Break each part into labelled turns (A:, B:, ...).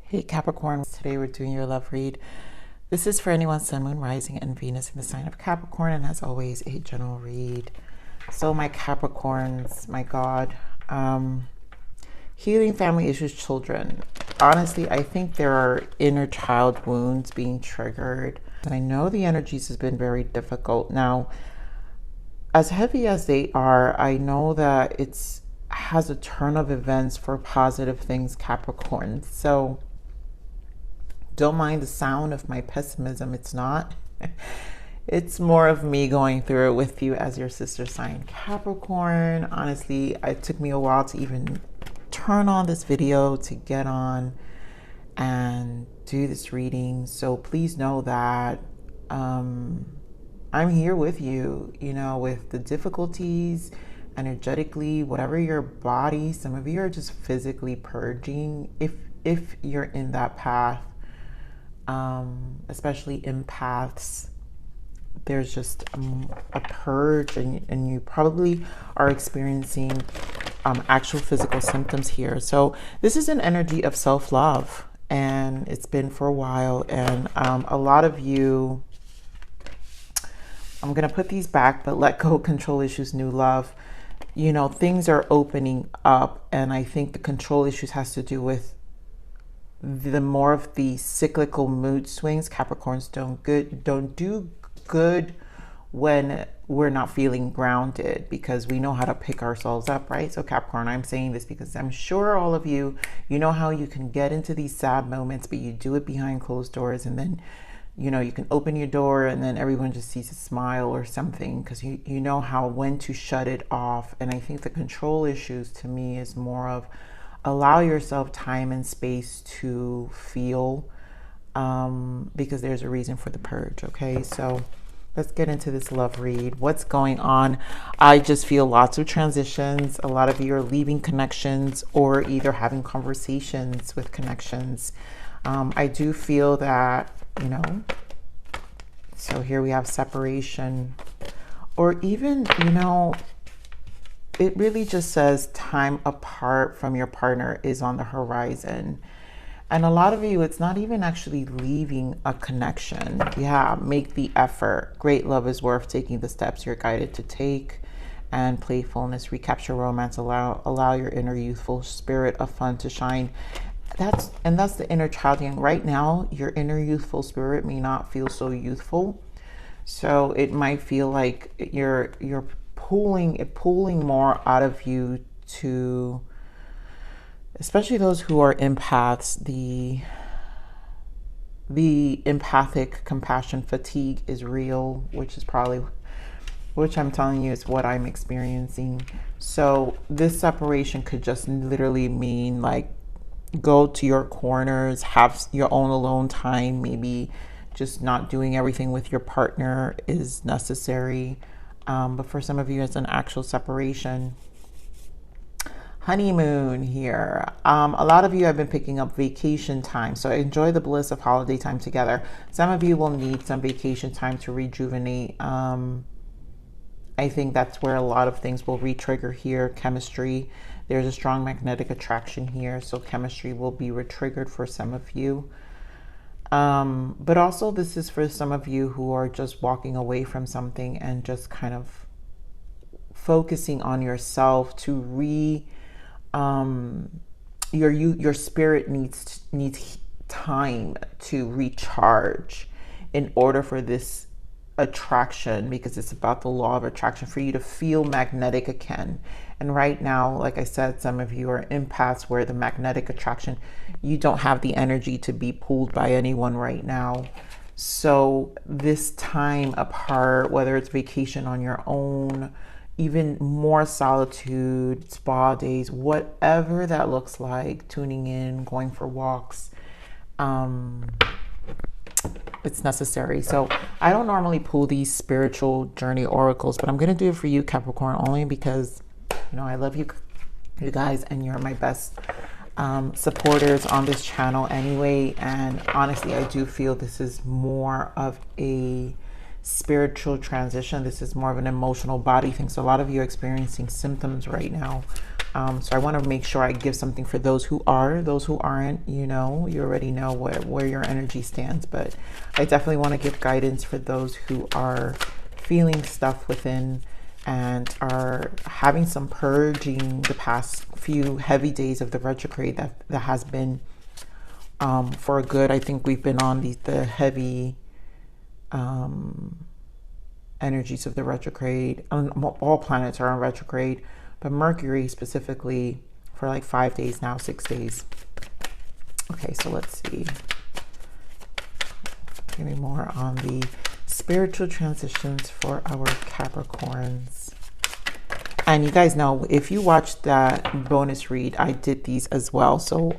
A: Hey Capricorn, today we're doing your love read. This is for anyone Sun, Moon, Rising, and Venus in the sign of Capricorn, and as always, a general read. So my Capricorns, my God, healing family issues, children. Honestly, I think there are inner child wounds being triggered. And I know the energies has been very difficult. Now, as heavy as they are, I know that it's has a turn of events for positive things, Capricorn. So don't mind the sound of my pessimism. It's not. It's more of me going through it with you as your sister sign, Capricorn. Honestly, it took me a while to even turn on this video, to get on and do this reading. So please know that I'm here with you, you know, with the difficulties, energetically, whatever your body. Some of you are just physically purging if you're in that path. Especially empaths, there's just a purge, and you probably are experiencing actual physical symptoms here. So this is an energy of self-love, and it's been for a while. And a lot of you, I'm gonna put these back, but let go, control issues, new love. You know, things are opening up, and I think the control issues has to do with the more of the cyclical mood swings. Capricorns don't do good when we're not feeling grounded, because we know how to pick ourselves up, right? So Capricorn, I'm saying this because I'm sure all of you, you know how you can get into these sad moments, but you do it behind closed doors, and then, you know, you can open your door and then everyone just sees a smile or something, because you know how, when to shut it off. And I think the control issues to me is more of allow yourself time and space to feel, because there's a reason for the purge. Okay, so let's get into this love read. What's going on? I just feel lots of transitions. A lot of you are leaving connections or either having conversations with connections. I do feel that, you know, so here we have separation, or even, you know, it really just says time apart from your partner is on the horizon. And a lot of you, it's not even actually leaving a connection. Yeah, make the effort. Great love is worth taking the steps you're guided to take. And playfulness, recapture romance, allow your inner youthful spirit of fun to shine. That's the inner child. And right now, your inner youthful spirit may not feel so youthful. So it might feel like you're pulling more out of you, to especially those who are empaths. The empathic compassion fatigue is real, which I'm telling you is what I'm experiencing. So this separation could just literally mean like go to your corners, have your own alone time. Maybe just not doing everything with your partner is necessary. But for some of you, it's an actual separation. Honeymoon here. A lot of you have been picking up vacation time. So enjoy the bliss of holiday time together. Some of you will need some vacation time to rejuvenate. I think that's where a lot of things will re-trigger here. Chemistry. There's a strong magnetic attraction here. So chemistry will be re-triggered for some of you. But also this is for some of you who are just walking away from something and just kind of focusing on yourself to your spirit needs time to recharge in order for this attraction, because it's about the law of attraction, for you to feel magnetic again. And right now, like I said, some of you are empaths where the magnetic attraction, you don't have the energy to be pulled by anyone right now. So this time apart, whether it's vacation on your own, even more solitude, spa days, whatever that looks like, tuning in, going for walks, it's necessary. So I don't normally pull these spiritual journey oracles, but I'm going to do it for you, Capricorn, only because, you know, I love you guys, and you're my best supporters on this channel anyway. And honestly, I do feel this is more of a spiritual transition. This is more of an emotional body thing. So a lot of you are experiencing symptoms right now So I want to make sure I give something for those who are. Those who aren't, you know, you already know where your energy stands. But I definitely want to give guidance for those who are feeling stuff within and are having some purging the past few heavy days of the retrograde that has been for good. I think we've been on the heavy energies of the retrograde. All planets are on retrograde, but Mercury specifically for like 5 days now, 6 days. Okay, so let's see. Give me more on the spiritual transitions for our Capricorns. And you guys know, if you watched that bonus read, I did these as well. So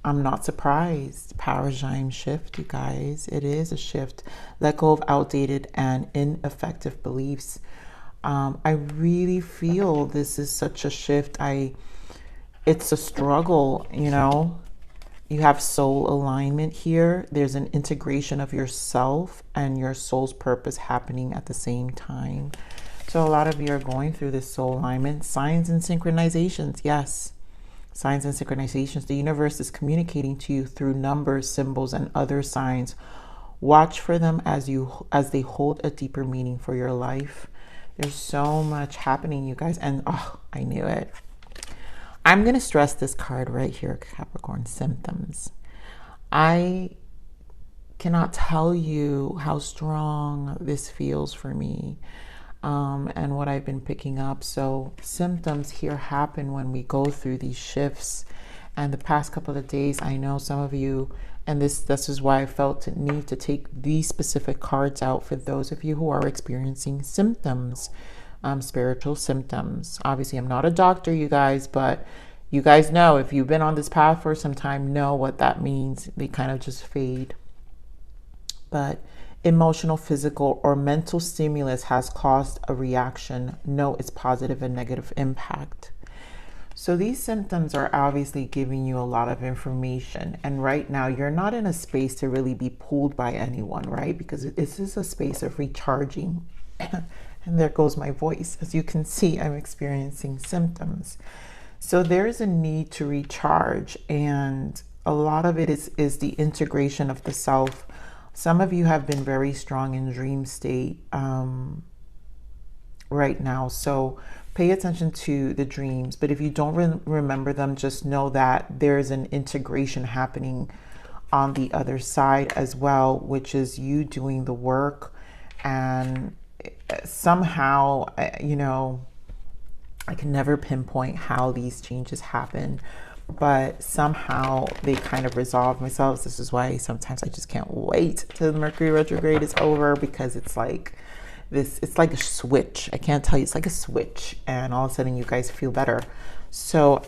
A: I'm not surprised. Paradigm shift, you guys. It is a shift. Let go of outdated and ineffective beliefs. I really feel this is such a shift. It's a struggle, you know. You have soul alignment here. There's an integration of yourself and your soul's purpose happening at the same time. So a lot of you are going through this soul alignment. Signs and synchronizations, yes. Signs and synchronizations. The universe is communicating to you through numbers, symbols, and other signs. Watch for them as they hold a deeper meaning for your life. There's so much happening, you guys. And oh, I knew it. I'm going to stress this card right here, Capricorn, symptoms. I cannot tell you how strong this feels for me and what I've been picking up. So symptoms here happen when we go through these shifts. And the past couple of days, I know some of you, and this is why I felt the need to take these specific cards out for those of you who are experiencing symptoms, spiritual symptoms. Obviously, I'm not a doctor, you guys, but you guys know, if you've been on this path for some time, know what that means. They kind of just fade. But emotional, physical, or mental stimulus has caused a reaction. Know its positive and negative impact. So these symptoms are obviously giving you a lot of information. And right now, you're not in a space to really be pulled by anyone, right? Because this is a space of recharging. And there goes my voice. As you can see, I'm experiencing symptoms. So there is a need to recharge. And a lot of it is the integration of the self. Some of you have been very strong in dream state right now. So pay attention to the dreams. But if you don't remember them, just know that there's an integration happening on the other side as well, which is you doing the work. And somehow, you know, I can never pinpoint how these changes happen, but somehow they kind of resolve themselves. This is why sometimes I just can't wait till the Mercury retrograde is over, because it's like this, it's like a switch. I can't tell you, it's like a switch, and all of a sudden you guys feel better. So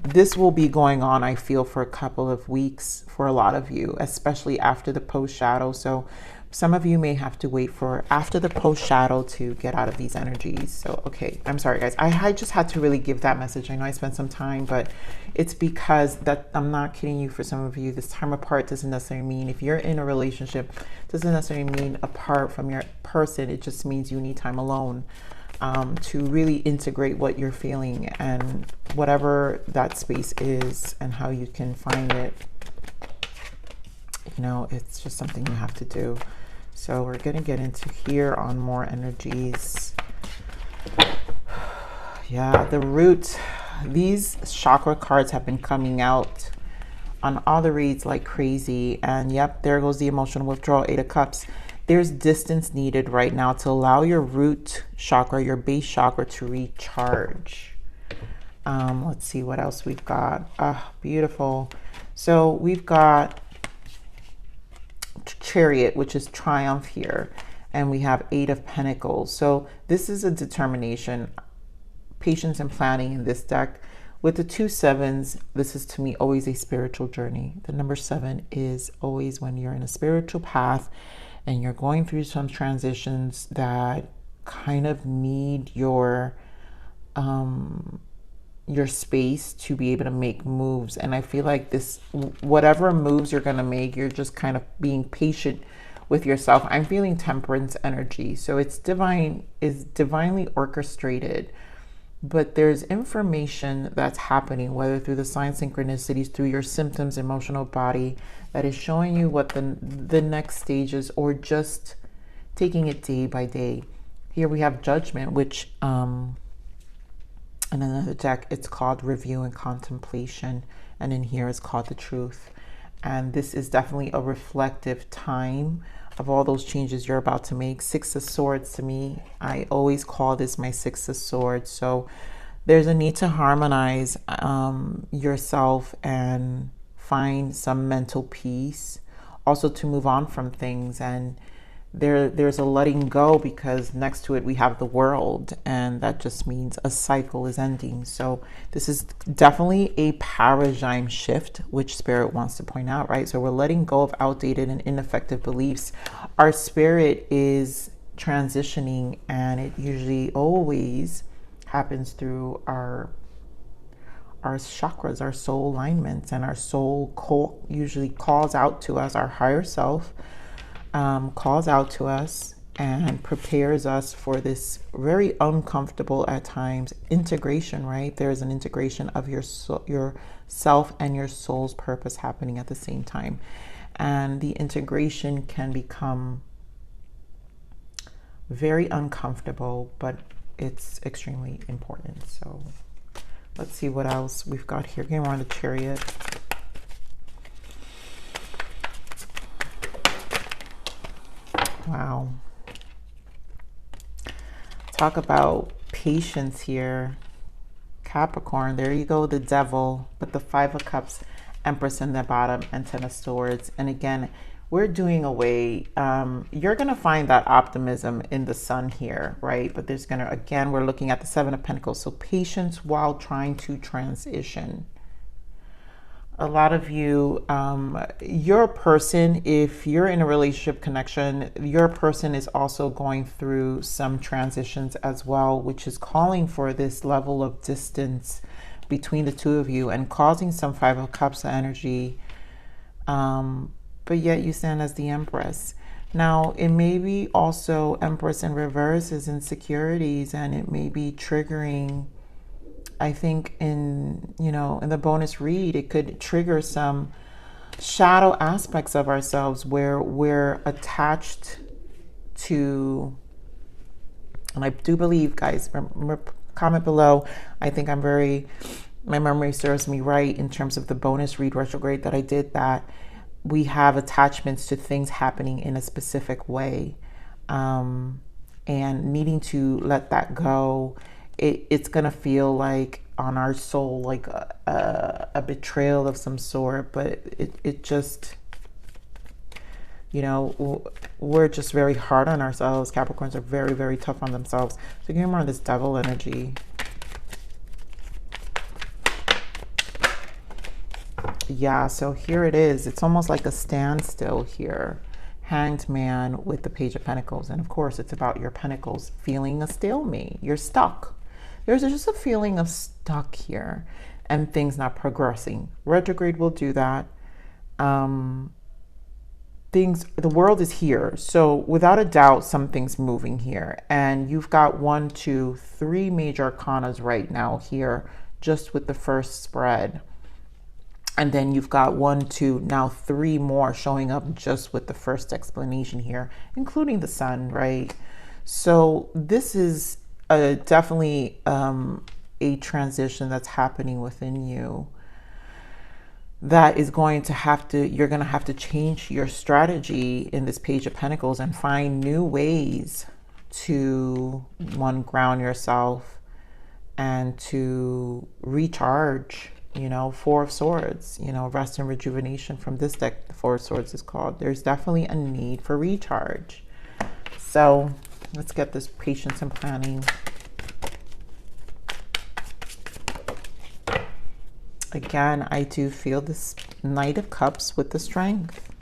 A: this will be going on, I feel, for a couple of weeks for a lot of you, especially after the post shadow. So some of you may have to wait for after the post shadow to get out of these energies. So, okay, I'm sorry, guys. I just had to really give that message. I know I spent some time, but it's because that I'm not kidding you. For some of you, this time apart doesn't necessarily mean, if you're in a relationship, doesn't necessarily mean apart from your person. It just means you need time alone to really integrate what you're feeling and whatever that space is and how you can find it. You know, it's just something you have to do. So we're going to get into here on more energies. Yeah, the root. These chakra cards have been coming out on all the reads like crazy. And yep, there goes the emotional withdrawal, 8 of Cups. There's distance needed right now to allow your root chakra, your base chakra, to recharge. Let's see what else we've got. Ah, beautiful. So we've got Chariot, which is triumph here, and we have 8 of Pentacles. So this is a determination, patience, and planning in this deck. With the 2 sevens, this is to me always a spiritual journey. The number 7 is always when you're in a spiritual path and you're going through some transitions that kind of need your space to be able to make moves. And I feel like this, whatever moves you're going to make, you're just kind of being patient with yourself. I'm feeling temperance energy. So it's divine, is divinely orchestrated. but there's information that's happening, whether through the sign synchronicities, through your symptoms, emotional body, that is showing you what the next stage is, or just taking it day by day. Here we have Judgment, which in another deck, it's called Review and Contemplation. And in here, it's called The Truth. And this is definitely a reflective time of all those changes you're about to make. Six of Swords, to me, I always call this my Six of Swords. So there's a need to harmonize yourself and find some mental peace. Also to move on from things, and there's a letting go, because next to it we have the World, and that just means a cycle is ending. So this is definitely a paradigm shift, which Spirit wants to point out, right? So we're letting go of outdated and ineffective beliefs. Our spirit is transitioning, and it usually always happens through our chakras, our soul alignments, and our soul usually calls out to us. Our higher self calls out to us and prepares us for this very uncomfortable at times integration, right? There's an integration of your self and your soul's purpose happening at the same time. And the integration can become very uncomfortable, but it's extremely important. So let's see what else we've got here. Again, we're on the Chariot. Wow. Talk about patience here. Capricorn, there you go, the Devil, but the Five of Cups, Empress in the bottom, and Ten of Swords. And again, we're doing away, you're going to find that optimism in the Sun here, right? But there's going to, again, we're looking at the Seven of Pentacles. So patience while trying to transition. A lot of you, your person, if you're in a relationship connection, your person is also going through some transitions as well, which is calling for this level of distance between the two of you and causing some Five of Cups energy. But yet you stand as the Empress. Now, it may be also Empress in reverse is insecurities, and it may be triggering, I think in the bonus read, it could trigger some shadow aspects of ourselves where we're attached to, and I do believe, guys, comment below. I think my memory serves me right in terms of the bonus read retrograde that I did, that we have attachments to things happening in a specific way, and needing to let that go. It's gonna feel like on our soul like a betrayal of some sort, but it just, we're just very hard on ourselves. Capricorns are very, very tough on themselves. So give me more of this Devil energy. Yeah, so here it is. It's almost like a standstill here. Hanged Man with the Page of Pentacles. And of course, it's about your pentacles feeling a stalemate. You're stuck. There's just a feeling of stuck here and things not progressing. Retrograde will do that. The world is here. So without a doubt, something's moving here. And you've got 1, 2, 3 major arcanas right now here, just with the first spread. And then you've got 1, 2, now 3 more showing up just with the first explanation here, including the Sun, right? So this is definitely a transition that's happening within you that is going to you're going to have to change your strategy in this Page of Pentacles and find new ways to, one, ground yourself and to recharge. Four of Swords, rest and rejuvenation from this deck. The Four of Swords is called. There's definitely a need for recharge. So let's get this patience and planning. Again, I do feel this Knight of Cups with the Strength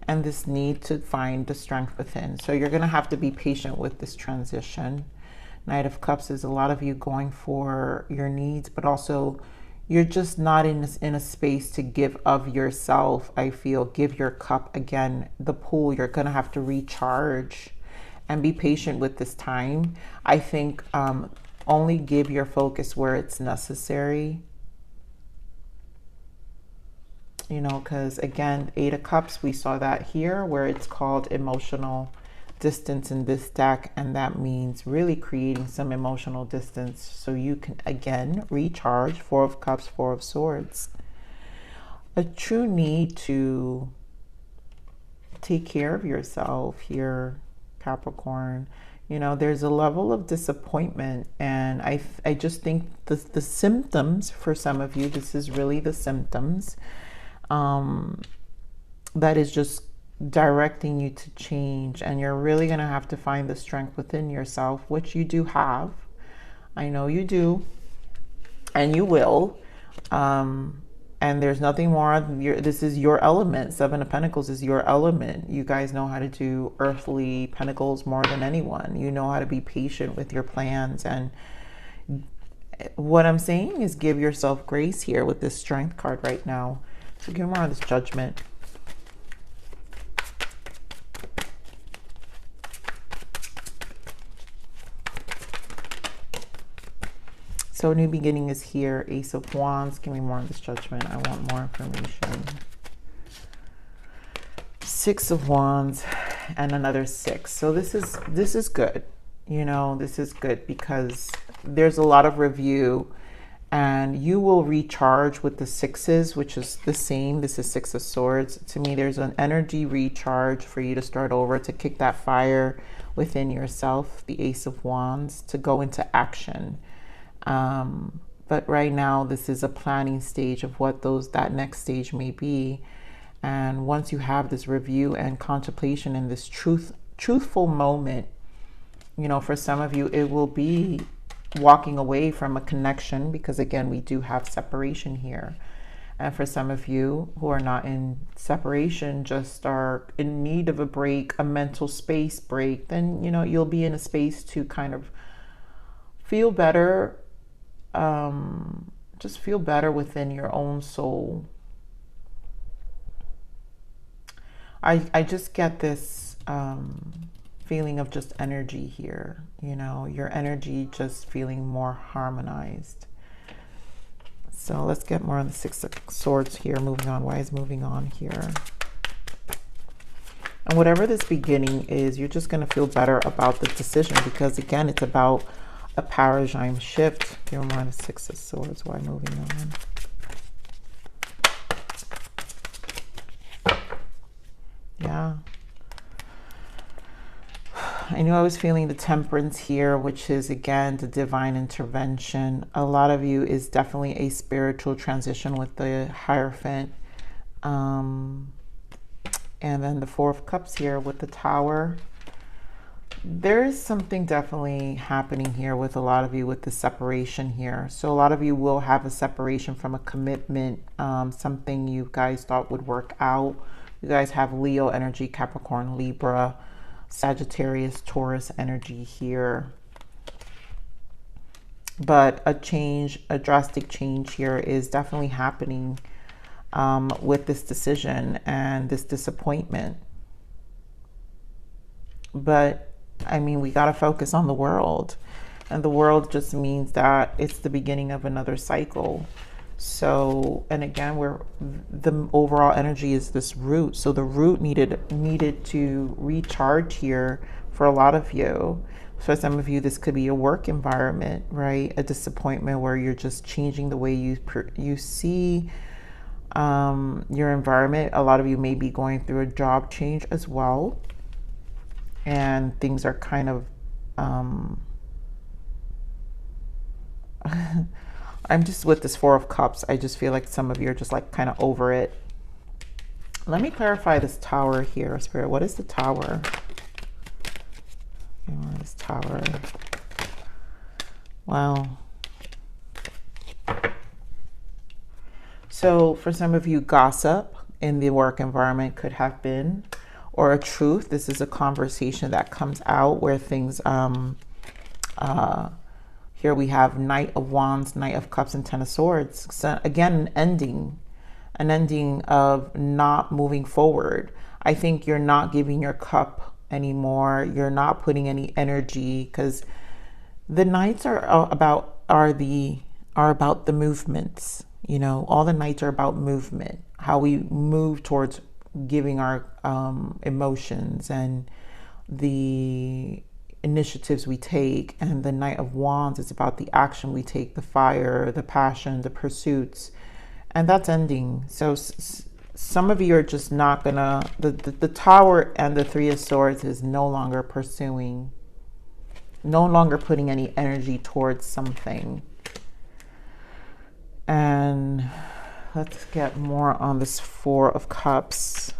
A: and this need to find the strength within. So you're going to have to be patient with this transition. Knight of Cups is a lot of you going for your needs, but also you're just not in a space to give of yourself. I feel give your cup. Again, the pool, you're going to have to recharge and be patient with this time. I think Only give your focus where it's necessary. You know, because again, Eight of Cups, we saw that here where it's called emotional distance in this deck, and that means really creating some emotional distance so you can again recharge. Four of Cups, Four of Swords. A true need to take care of yourself here, Capricorn. You know, there's a level of disappointment, and I just think the symptoms for some of you, this is really the symptoms that is just directing you to change, and you're really going to have to find the strength within yourself, which you do have. I know you do, and you will. And there's nothing more. This is your element. Seven of Pentacles is your element. You guys know how to do earthly pentacles more than anyone. You know how to be patient with your plans. And what I'm saying is give yourself grace here with this Strength card right now. So give more on this Judgment. So new beginning is here. Ace of Wands. Give me more on this Judgment. I want more information. Six of Wands and another six. So this is good. You know, this is good because there's a lot of review, and you will recharge with the sixes, which is the same. This is Six of Swords. To me, there's an energy recharge for you to start over, to kick that fire within yourself. The Ace of Wands, to go into action. But right now, this is a planning stage of what that next stage may be. And once you have this review and contemplation in this truthful moment, you know, for some of you, it will be walking away from a connection, because again, we do have separation here. And for some of you who are not in separation, just are in need of a break, a mental space break, then, you know, you'll be in a space to kind of feel better. Just feel better within your own soul. I just get this feeling of just energy here, you know, your energy just feeling more harmonized. So let's get more on the Six of Swords here. Moving on. Why is moving on here? And whatever this beginning is, you're just going to feel better about the decision, because again, it's about a paradigm shift. Give me more on the Six of Swords. Why moving on? Yeah. I knew I was feeling the Temperance here, which is again the divine intervention. A lot of you is definitely a spiritual transition with the Hierophant. And then the Four of Cups here with the Tower. There is something definitely happening here with a lot of you with the separation here. So a lot of you will have a separation from a commitment, something you guys thought would work out. You guys have Leo energy, Capricorn, Libra, Sagittarius, Taurus energy here. But a change, a drastic change here is definitely happening with this decision and this disappointment. But I mean, we got to focus on the world, and the world just means that it's the beginning of another cycle. So, and again, the overall energy is this root. So the root needed to recharge here for a lot of you. For some of you, this could be a work environment, right? A disappointment where you're just changing the way you see your environment. A lot of you may be going through a job change as well. And things are kind of, I'm just with this Four of Cups. I just feel like some of you are just like kind of over it. Let me clarify this Tower here, Spirit. What is the Tower? Okay, what is Tower? Wow. So for some of you, gossip in the work environment could have been, or a truth. This is a conversation that comes out where things, here we have Knight of Wands, Knight of Cups, and Ten of Swords. So again, an ending of not moving forward. I think you're not giving your cup anymore. You're not putting any energy, because The nights are about the movements. You know, all the nights are about movement, how we move towards giving our emotions and the initiatives we take. And the Knight of Wands is about the action we take, the fire, the passion, the pursuits, and that's ending. So some of you are just not gonna, the Tower and the Three of Swords is no longer pursuing, no longer putting any energy towards something. And let's get more on this Four of Cups.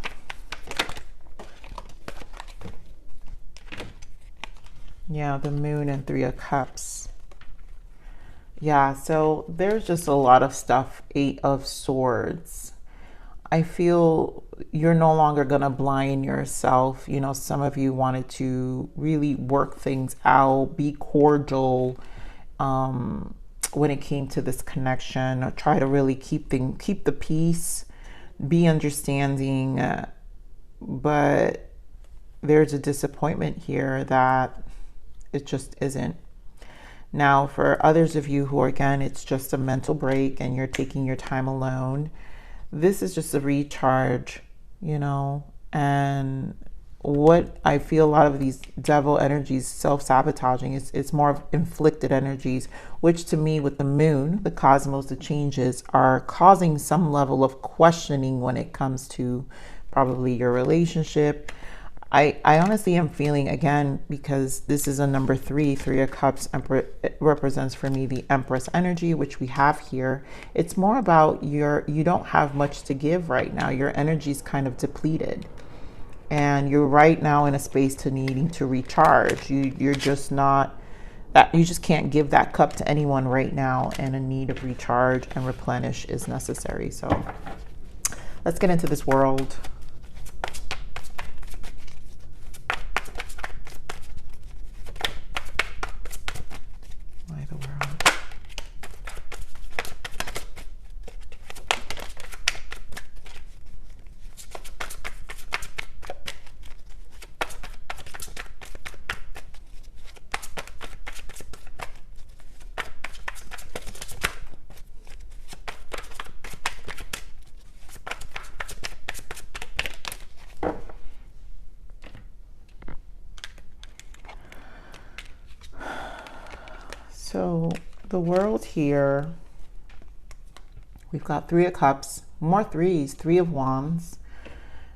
A: Yeah, the Moon and Three of Cups. Yeah, so there's just a lot of stuff. Eight of Swords. I feel you're no longer going to blind yourself. You know, some of you wanted to really work things out, be cordial when it came to this connection, or try to really keep the peace, be understanding. But there's a disappointment here that it just isn't. Now, for others of you who are, again, it's just a mental break and you're taking your time alone, this is just a recharge, you know. And what I feel, a lot of these devil energies, self-sabotaging, it's more of inflicted energies, which to me, with the Moon, the cosmos, the changes, are causing some level of questioning when it comes to probably your relationship. I honestly am feeling, again, because this is a number 3, Three of Cups, it represents for me the Empress energy, which we have here. It's more about you don't have much to give right now. Your energy is kind of depleted. And you're right now in a space to needing to recharge. You're just not, that you just can't give that cup to anyone right now, and a need of recharge and replenish is necessary. So let's get into this world. Why the world? So the world here, we've got Three of Cups, more threes, Three of Wands,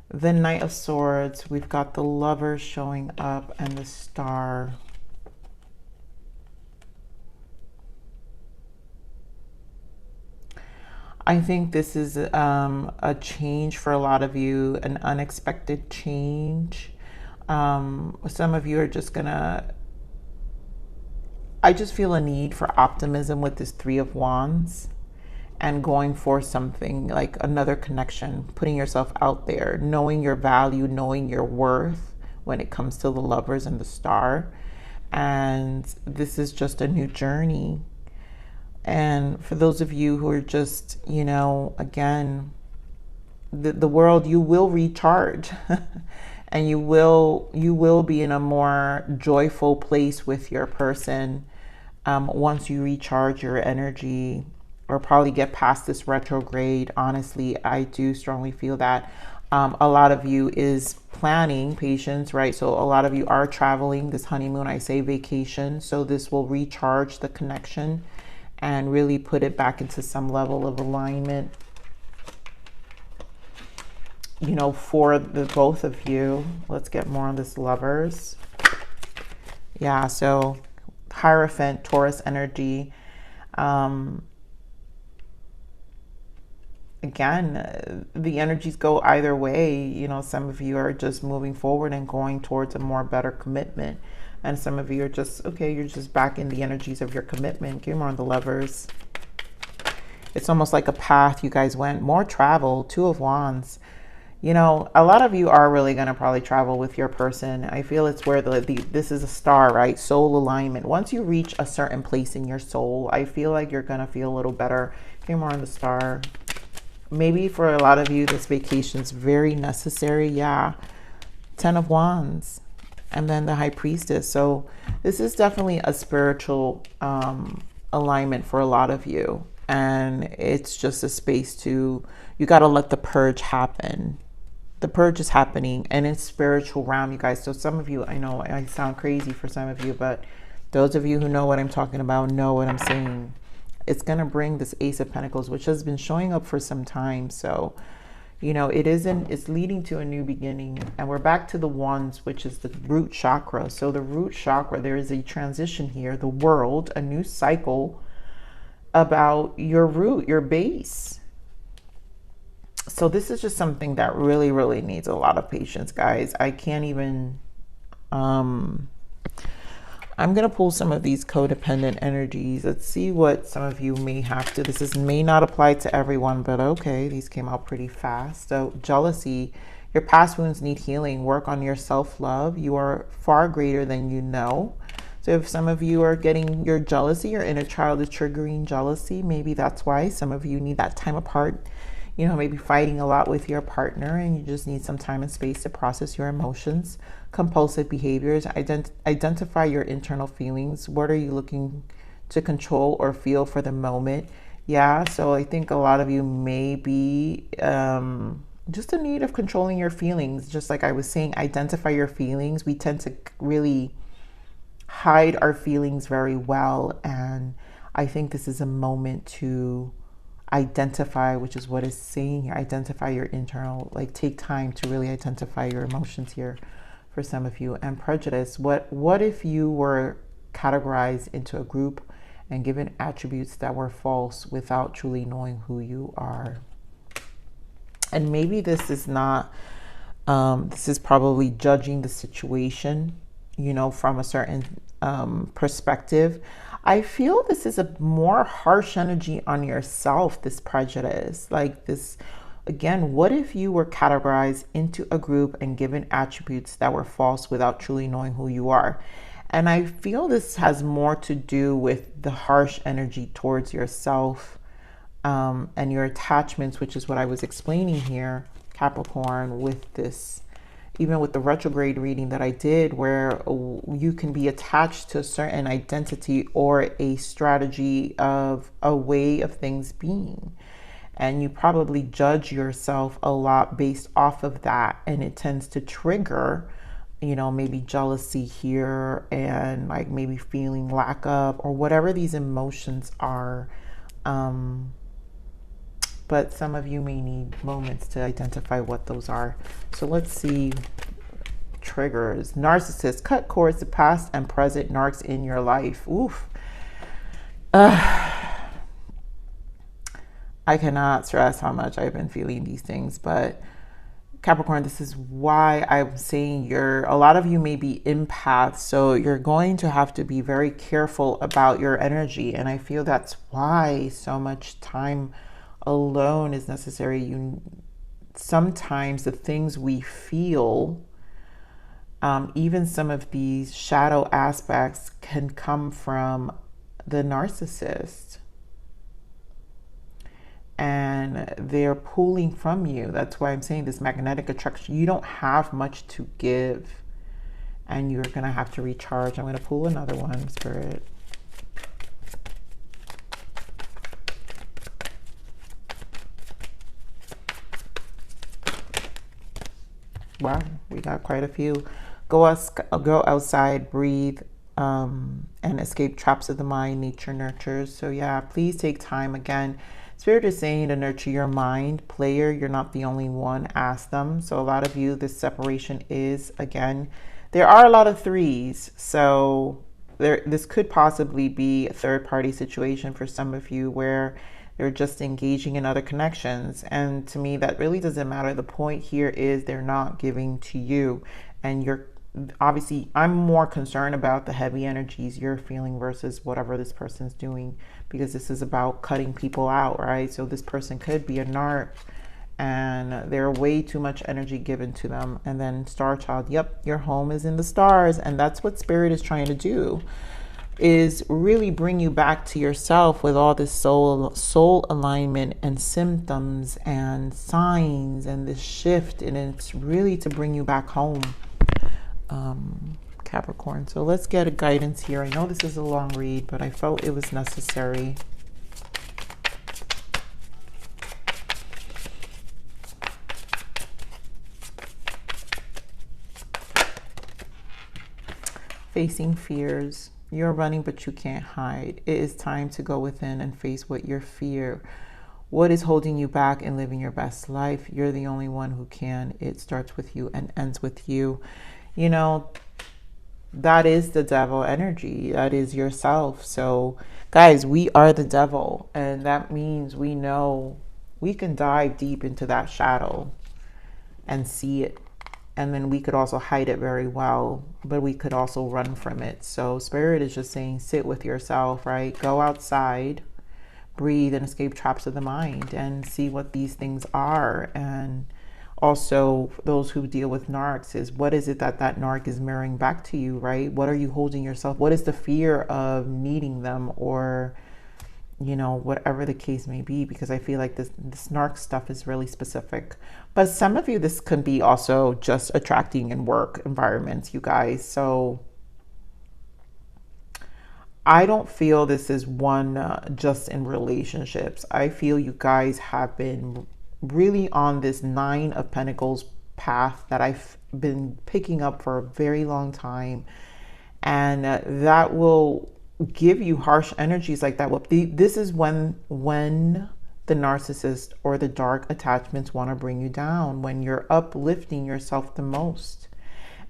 A: the Knight of Swords, we've got the Lovers showing up, and the Star. I think this is a change for a lot of you, an unexpected change. Some of you are just gonna, I just feel a need for optimism with this Three of Wands and going for something like another connection, putting yourself out there, knowing your value, knowing your worth when it comes to the Lovers and the Star. And this is just a new journey. And for those of you who are just, you know, again, the world, you will recharge and you will be in a more joyful place with your person once you recharge your energy, or probably get past this retrograde. Honestly, I do strongly feel that a lot of you is planning patience, right? So a lot of you are traveling this honeymoon, I say vacation. So this will recharge the connection and really put it back into some level of alignment, you know, for the both of you. Let's get more on this Lovers. Yeah, so Hierophant, Taurus energy. Again, the energies go either way. You know, some of you are just moving forward and going towards a more better commitment. And some of you are just, okay, you're just back in the energies of your commitment. Give more on the Lovers. It's almost like a path you guys went. More travel, Two of Wands. You know, a lot of you are really going to probably travel with your person. I feel it's where this is a star, right? Soul alignment. Once you reach a certain place in your soul, I feel like you're going to feel a little better. Give more on the Star. Maybe for a lot of you, this vacation is very necessary. Yeah. Ten of Wands. and then the High Priestess. So this is definitely a spiritual alignment for a lot of you. And it's just a space to, you got to let the purge happen. The purge is happening, and it's spiritual realm, you guys. So some of you, I know I sound crazy for some of you, but those of you who know what I'm talking about know what I'm saying. It's going to bring this Ace of Pentacles, which has been showing up for some time. So, you know, it's leading to a new beginning. And we're back to the Wands, which is the root chakra. So the root chakra, there is a transition here, the world, a new cycle about your root, your base. So this is just something that really, really needs a lot of patience, guys. I can't even, I'm going to pull some of these codependent energies. Let's see what some of you may have to. May not apply to everyone, but okay, these came out pretty fast. So jealousy, your past wounds need healing. Work on your self-love. You are far greater than you know. So if some of you are getting your jealousy, your inner child is triggering jealousy, maybe that's why some of you need that time apart. You know, maybe fighting a lot with your partner and you just need some time and space to process your emotions. Compulsive behaviors, identify your internal feelings. What are you looking to control or feel for the moment? Yeah, so I think a lot of you may be just in need of controlling your feelings. Just like I was saying, identify your feelings. We tend to really hide our feelings very well. And I think this is a moment to identify, which is what it's saying here, identify your internal, like take time to really identify your emotions here for some of you. And prejudice, what if you were categorized into a group and given attributes that were false without truly knowing who you are? And maybe this is not, this is probably judging the situation, you know, from a certain perspective. I feel this is a more harsh energy on yourself, this prejudice. Like this, again, what if you were categorized into a group and given attributes that were false without truly knowing who you are? And I feel this has more to do with the harsh energy towards yourself and your attachments, which is what I was explaining here, Capricorn, with this, even with the retrograde reading that I did, where you can be attached to a certain identity or a strategy of a way of things being. And you probably judge yourself a lot based off of that. And it tends to trigger, you know, maybe jealousy here and like maybe feeling lack of, or whatever these emotions are. But some of you may need moments to identify what those are. So let's see. Triggers. Narcissist. Cut cords to past and present narcs in your life. Oof. I cannot stress how much I've been feeling these things. But Capricorn, this is why I'm saying a lot of you may be empaths. So you're going to have to be very careful about your energy. And I feel that's why so much time alone is necessary. Sometimes the things we feel, even some of these shadow aspects, can come from the narcissist, and they're pulling from you. That's why I'm saying this magnetic attraction. You don't have much to give, and you're gonna have to recharge. I'm gonna pull another one, Spirit. Wow, we got quite a few. Go outside, breathe, and escape traps of the mind. Nature nurtures. So yeah, please take time. Again, Spirit is saying to nurture your mind. Player, you're not the only one. Ask them. So a lot of you, this separation is, again, there are a lot of threes. So this could possibly be a third-party situation for some of you where they're just engaging in other connections. And to me, that really doesn't matter. The point here is they're not giving to you. And you're obviously, I'm more concerned about the heavy energies you're feeling versus whatever this person's doing, because this is about cutting people out, right? So this person could be a narc and there's way too much energy given to them. And then Star Child, yep, your home is in the stars. And that's what Spirit is trying to do, is really bring you back to yourself with all this soul alignment and symptoms and signs and this shift. And it's really to bring you back home. Capricorn. So let's get a guidance here. I know this is a long read, but I felt it was necessary. Facing fears. You're running, but you can't hide. It is time to go within and face what you fear. What is holding you back in living your best life? You're the only one who can. It starts with you and ends with you. You know, that is the devil energy. That is yourself. So, guys, we are the devil. And that means we know we can dive deep into that shadow and see it. And then we could also hide it very well, but we could also run from it. So Spirit is just saying, sit with yourself, right? Go outside, breathe, and escape traps of the mind and see what these things are. And also those who deal with narcs is, what is it that narc is mirroring back to you, right? What are you holding yourself? What is the fear of needing them, or, you know, whatever the case may be? Because I feel like this narc stuff is really specific. But some of you, this can be also just attracting in work environments, you guys. So I don't feel this is one just in relationships. I feel you guys have been really on this 9 of Pentacles path that I've been picking up for a very long time. And that will give you harsh energies like that. Well, this is when the narcissist or the dark attachments want to bring you down, when you're uplifting yourself the most.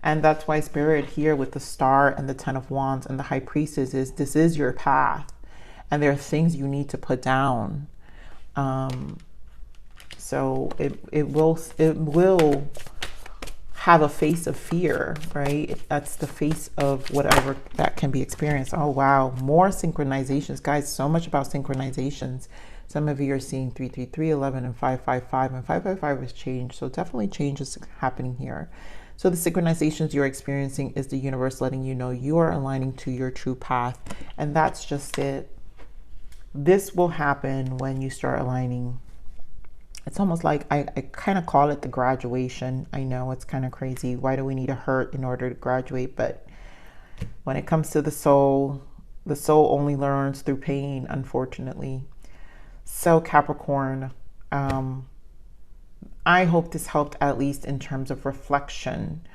A: And that's why Spirit here with the Star and the 10 of Wands and the High Priestess is, this is your path, and there are things you need to put down. So it will have a face of fear, right? That's the face of whatever that can be experienced. Oh, wow. More synchronizations, guys. So much about synchronizations. Some of you are seeing 333, 11, and 555, and 555 is change. So definitely change is happening here. So the synchronizations you're experiencing is the universe letting you know you are aligning to your true path. And that's just it. This will happen when you start aligning. It's almost like I kind of call it the graduation. I know it's kind of crazy. Why do we need a hurt in order to graduate? But when it comes to the soul only learns through pain, unfortunately. So Capricorn, I hope this helped at least in terms of reflection,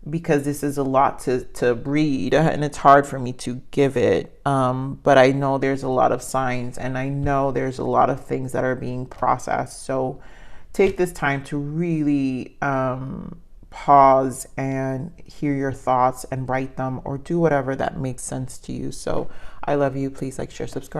A: because this is a lot to read and it's hard for me to give it. But I know there's a lot of signs, and I know there's a lot of things that are being processed. So take this time to really pause and hear your thoughts and write them, or do whatever that makes sense to you. So I love you. Please like, share, subscribe.